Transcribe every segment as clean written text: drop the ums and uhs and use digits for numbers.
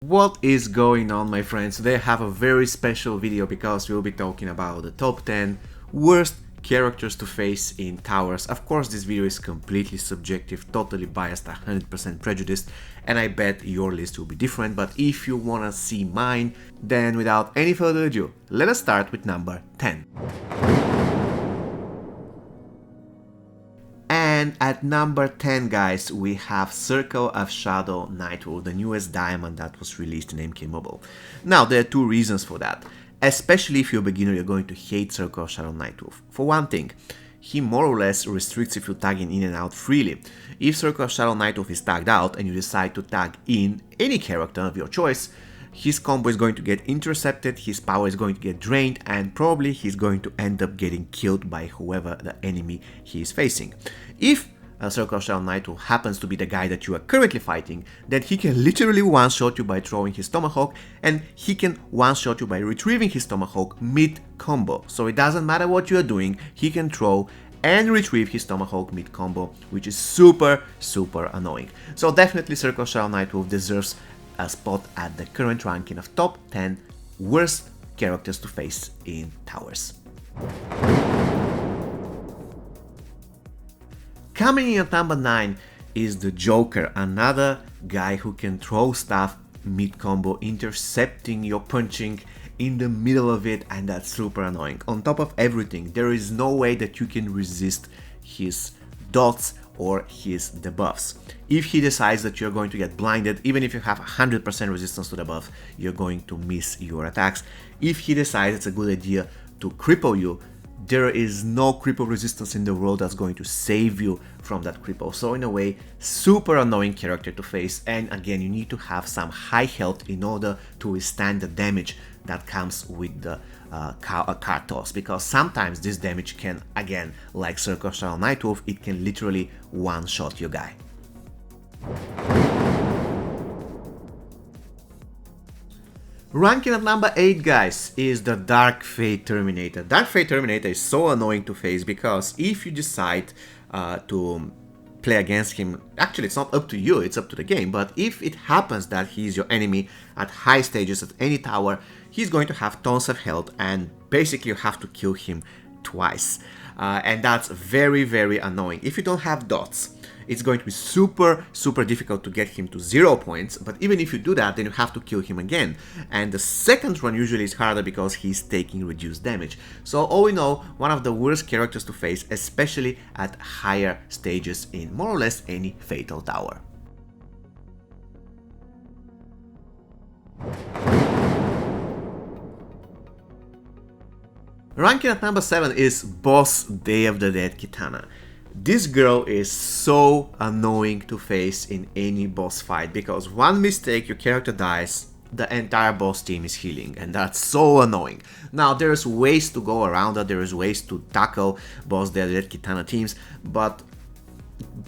What is going on, my friends? Today I have a very special video because we'll be talking about the top 10 worst characters to face in towers. Of course, this video is completely subjective, totally biased, 100% prejudiced, and I bet your list will be different, but if you wanna see mine, then without any further ado, let us start with number 10. And at number 10, guys, we have Circle of Shadow Nightwolf, the newest diamond that was released in MK Mobile. Now, there are two reasons for that. Especially if you're a beginner, you're going to hate Circle of Shadow Nightwolf. For one thing, he more or less restricts if you're tagging in and out freely. If Circle of Shadow Nightwolf is tagged out and you decide to tag in any character of your choice, his combo is going to get intercepted, his power is going to get drained, and probably he's going to end up getting killed by whoever the enemy he is facing. If Circle of Shadow Nightwolf happens to be the guy that you are currently fighting, then he can literally one-shot you by throwing his Tomahawk, and he can one-shot you by retrieving his Tomahawk mid-combo. So it doesn't matter what you are doing, he can throw and retrieve his Tomahawk mid-combo, which is super annoying. So definitely Circle of Shadow Nightwolf deserves a spot at the current ranking of top 10 worst characters to face in towers. Coming in at number 9 is the Joker, another guy who can throw stuff mid-combo, intercepting your punching in the middle of it, and that's super annoying. On top of everything, there is no way that you can resist his dots or his debuffs. If he decides that you're going to get blinded, even if you have 100% resistance to the buff, you're going to miss your attacks. If he decides it's a good idea to cripple you, there is no cripple resistance in the world that's going to save you from that cripple. So in a way, super annoying character to face, and again, you need to have some high health in order to withstand the damage that comes with the card toss, because sometimes this damage can, again, like Circle of Shadow Nightwolf, it can literally one-shot your guy. Ranking at number 8, guys, is the Dark Fate Terminator. Dark Fate Terminator is so annoying to face because if you decide to play against him, actually it's not up to you, it's up to the game, but if it happens that he's your enemy at high stages at any tower, he's going to have tons of health and basically you have to kill him twice. And that's very annoying. If you don't have dots, it's going to be super difficult to get him to 0 points, but even if you do that, then you have to kill him again. And the second run usually is harder because he's taking reduced damage. So all in all, one of the worst characters to face, especially at higher stages in more or less any Fatal Tower. Ranking at number 7 is Boss Day of the Dead Kitana. This girl is so annoying to face in any boss fight because one mistake, your character dies, the entire boss team is healing, and that's so annoying. Now there's ways to go around that, there is ways to tackle Boss Day of the Dead Kitana teams, but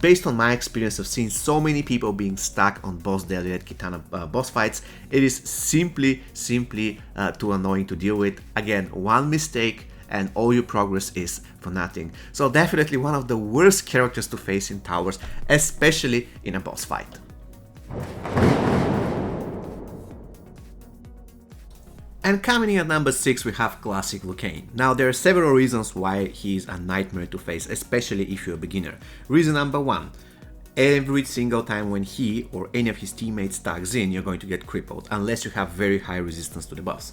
based on my experience of seeing so many people being stuck on Boss Day of the Dead Kitana boss fights, it is simply too annoying to deal with. Again, one mistake and all your progress is for nothing. So definitely one of the worst characters to face in towers, especially in a boss fight. And coming in at number 6, we have Classic Lukan. Now there are several reasons why he's a nightmare to face, especially if you're a beginner. Reason number 1, every single time when he or any of his teammates tags in, you're going to get crippled, unless you have very high resistance to the buffs.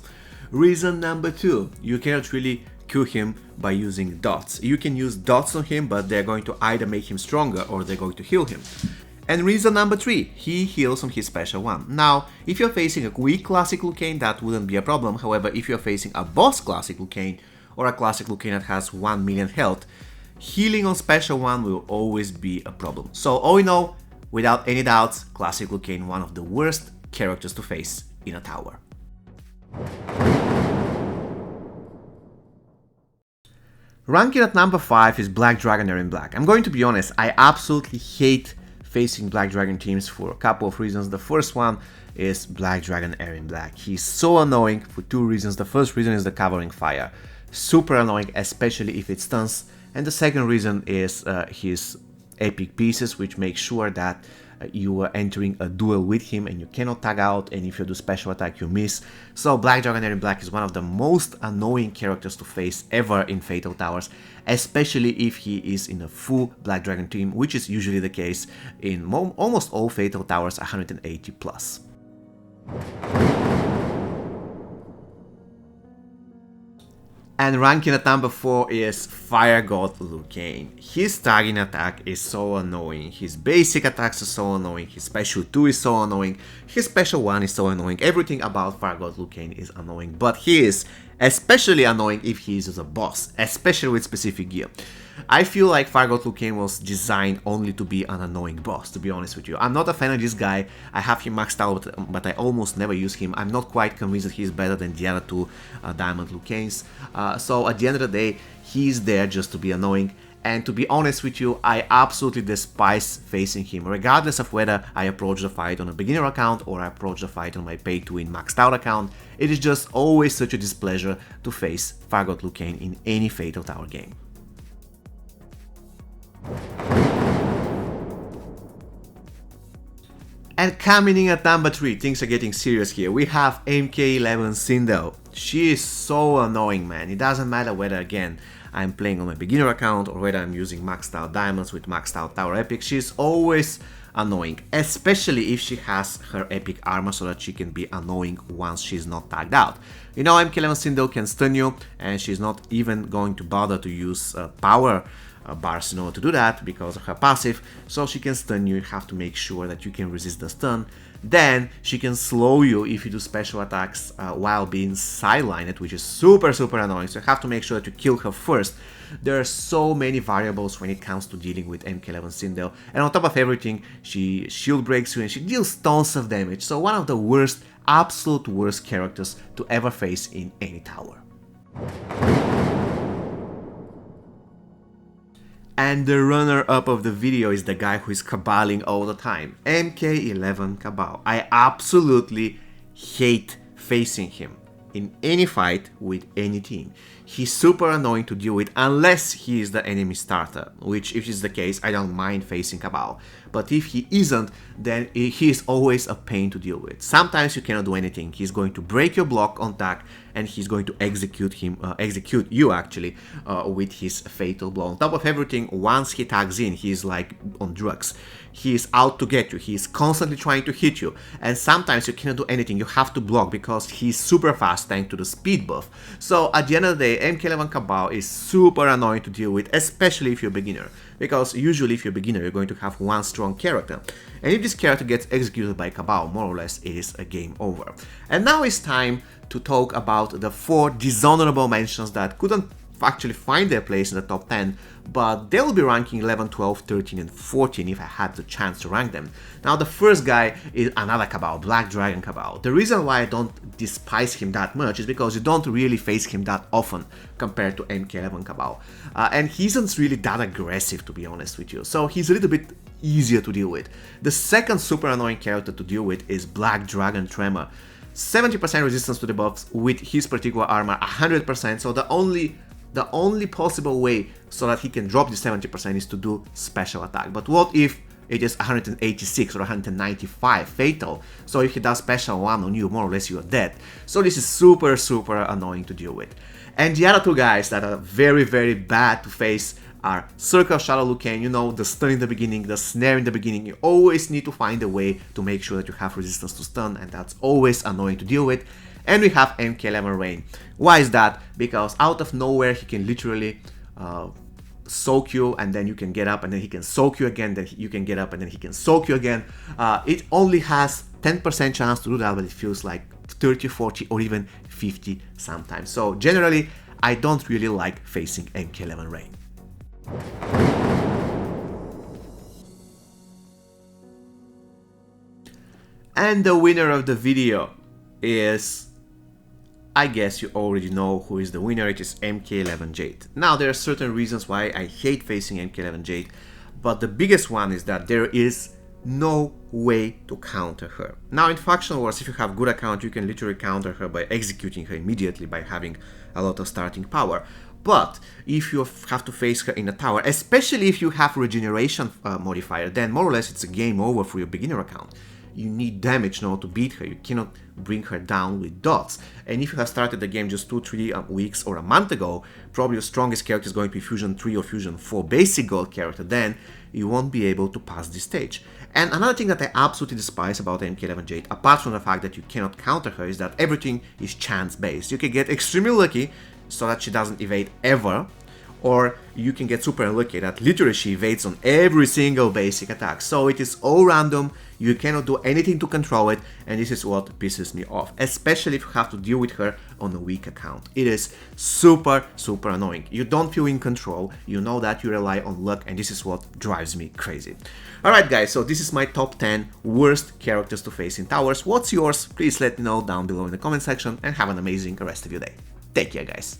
Reason number 2, you cannot really kill him by using dots. You can use dots on him, but they're going to either make him stronger or they're going to heal him. And reason number 3, he heals on his special one. Now, if you're facing a weak Classic Lukan, that wouldn't be a problem. However, if you're facing a boss Classic Lukan or a Classic Lukan that has 1 million health, healing on special one will always be a problem. So all in all, without any doubts, Classic Lukan, one of the worst characters to face in a tower. Ranking at number 5 is Black Dragon Aaron Black. I'm going to be honest, I absolutely hate facing Black Dragon teams for a couple of reasons. The first one is Black Dragon Aaron Black. He's so annoying for 2 reasons. The first reason is the covering fire. Super annoying, especially if it stuns. And the second reason is his epic pieces, which make sure that you are entering a duel with him and you cannot tag out, and if you do special attack you miss. So Black Dragon in Black is one of the most annoying characters to face ever in Fatal Towers, especially if he is in a full Black Dragon team, which is usually the case in almost all Fatal Towers 180 plus. And ranking at number 4 is Fire God Lukan. His tagging attack is so annoying, his basic attacks are so annoying, his special 2 is so annoying, his special 1 is so annoying, everything about Fire God Lukan is annoying, but he is especially annoying if he is a boss, especially with specific gear. I feel like Fire God Lukan was designed only to be an annoying boss, to be honest with you. I'm not a fan of this guy, I have him maxed out, but I almost never use him. I'm not quite convinced that he's better than the other two Diamond Lukans. So at the end of the day, he's there just to be annoying. And to be honest with you, I absolutely despise facing him, regardless of whether I approach the fight on a beginner account or I approach the fight on my pay-to-win maxed out account. It is just always such a displeasure to face Fire God Lukan in any Fatal Tower game. And coming in at number 3, things are getting serious here. We have MK1 Cindo. She is so annoying, man. It doesn't matter whether, again, I'm playing on my beginner account or whether I'm using maxed out diamonds with maxed out tower epic. She's always annoying, especially if she has her epic armor so that she can be annoying once she's not tagged out. You know, MK1 Cindo can stun you, and she's not even going to bother to use power bars in order to do that because of her passive, so she can stun you. You have to make sure that you can resist the stun. Then she can slow you if you do special attacks while being sidelined, which is super annoying, so you have to make sure that you kill her first. There are so many variables when it comes to dealing with MK1 Cindo, and on top of everything, she shield breaks you and she deals tons of damage, so one of the worst, absolute worst characters to ever face in any tower. And the runner-up of the video is the guy who is caballing all the time, MK1 Cabal. I absolutely hate facing him in any fight with any team. He's super annoying to deal with unless he is the enemy starter, which if it's the case, I don't mind facing Cabal. But if he isn't, then he is always a pain to deal with. Sometimes you cannot do anything. He's going to break your block on tack and he's going to execute you actually with his fatal blow. On top of everything, once he tags in, he's like on drugs. He is out to get you. He is constantly trying to hit you, and sometimes you cannot do anything. You have to block because he's super fast thanks to the speed buff. So at the end of the day, MK1 Cabal is super annoying to deal with, especially if you're a beginner, because usually if you're a beginner, you're going to have one strong character, and if this character gets executed by Cabal, more or less it is a game over. And now it's time to talk about the 4 dishonorable mentions that couldn't actually find their place in the top 10, but they will be ranking 11, 12, 13 and 14 if I had the chance to rank them. Now the first guy is another Cabal, Black Dragon Cabal. The reason why I don't despise him that much is because you don't really face him that often compared to MK1 Cabal, and he isn't really that aggressive, to be honest with you, so he's a little bit easier to deal with. The second super annoying character to deal with is Black Dragon Tremor. 70% resistance to the buffs with his particular armor, 100%, so the only possible way so that he can drop the 70% is to do special attack. But what if it is 186 or 195 fatal? So if he does special 1 on you, more or less you are dead. So this is super annoying to deal with. And the other two guys that are very bad to face are Circle of Shadow Lukan. You know, the stun in the beginning, the snare in the beginning. You always need to find a way to make sure that you have resistance to stun, and that's always annoying to deal with. And we have MK1 Rain. Why is that? Because out of nowhere he can literally soak you, and then you can get up, and then he can soak you again, then you can get up, and then he can soak you again. It only has 10% chance to do that, but it feels like 30, 40 or even 50 sometimes. So generally, I don't really like facing MK1 Rain. And the winner of the video is, I guess you already know who is the winner. It is MK1 Jade. Now there are certain reasons why I hate facing MK1 Jade, but the biggest one is that there is no way to counter her. Now in Factional Wars, if you have good account, you can literally counter her by executing her immediately by having a lot of starting power. But if you have to face her in a tower, especially if you have regeneration modifier, then more or less it's a game over for your beginner account. You need damage now to beat her. You cannot bring her down with dots. And if you have started the game just 2-3 weeks or a month ago, probably your strongest character is going to be Fusion 3 or Fusion 4 basic gold character, then you won't be able to pass this stage. And another thing that I absolutely despise about MK11 Jade, apart from the fact that you cannot counter her, is that everything is chance based. You can get extremely lucky so that she doesn't evade ever, or you can get super unlucky that literally she evades on every single basic attack. So it is all random, you cannot do anything to control it, and this is what pisses me off, especially if you have to deal with her on a weak account. It is super annoying. You don't feel in control, you know that you rely on luck, and this is what drives me crazy. Alright guys, so this is my top 10 worst characters to face in towers. What's yours? Please let me know down below in the comment section, and have an amazing rest of your day. Take care guys.